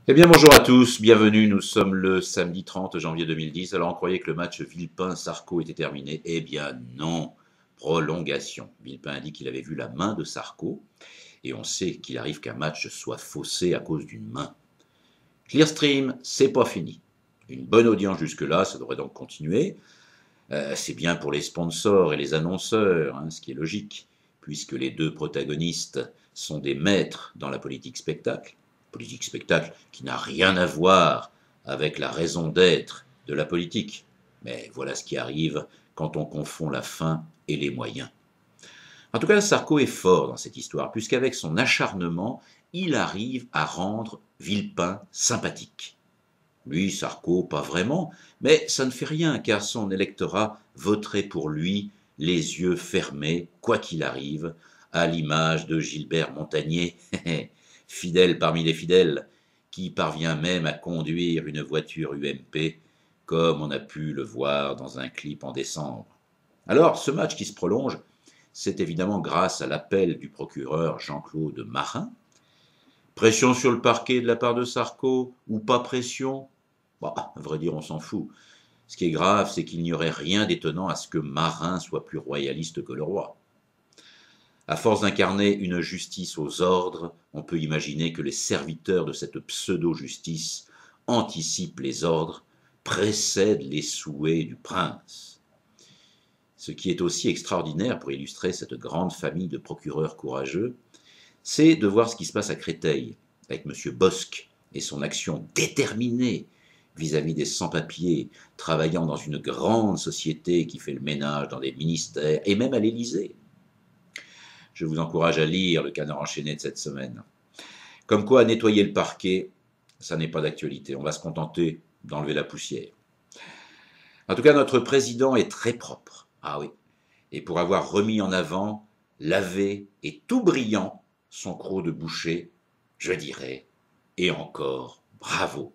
Eh bien bonjour à tous, bienvenue, nous sommes le samedi 30 janvier 2010. Alors on croyait que le match Villepin-Sarko était terminé. Eh bien non, prolongation. Villepin a dit qu'il avait vu la main de Sarko et on sait qu'il arrive qu'un match soit faussé à cause d'une main. Clearstream, c'est pas fini. Une bonne audience jusque-là, ça devrait donc continuer. C'est bien pour les sponsors et les annonceurs, ce qui est logique, puisque les deux protagonistes sont des maîtres dans la politique spectacle. Politique spectacle qui n'a rien à voir avec la raison d'être de la politique. Mais voilà ce qui arrive quand on confond la fin et les moyens. En tout cas, Sarko est fort dans cette histoire, puisqu'avec son acharnement, il arrive à rendre Villepin sympathique. Lui, Sarko, pas vraiment, mais ça ne fait rien, car son électorat voterait pour lui, les yeux fermés, quoi qu'il arrive, à l'image de Gilbert Montagnier, fidèle parmi les fidèles, qui parvient même à conduire une voiture UMP, comme on a pu le voir dans un clip en décembre. Alors, ce match qui se prolonge, c'est évidemment grâce à l'appel du procureur Jean-Claude Marin. Pression sur le parquet de la part de Sarko, ou pas pression? Bah, à vrai dire, on s'en fout. Ce qui est grave, c'est qu'il n'y aurait rien d'étonnant à ce que Marin soit plus royaliste que le roi. À force d'incarner une justice aux ordres, on peut imaginer que les serviteurs de cette pseudo-justice anticipent les ordres, précèdent les souhaits du prince. Ce qui est aussi extraordinaire pour illustrer cette grande famille de procureurs courageux, c'est de voir ce qui se passe à Créteil, avec M. Bosc et son action déterminée vis-à-vis des sans-papiers, travaillant dans une grande société qui fait le ménage dans des ministères et même à l'Élysée. Je vous encourage à lire le Canard enchaîné de cette semaine. Comme quoi, nettoyer le parquet, ça n'est pas d'actualité. On va se contenter d'enlever la poussière. En tout cas, notre président est très propre. Ah oui. Et pour avoir remis en avant, lavé et tout brillant son croc de boucher, je dirais, et encore, bravo.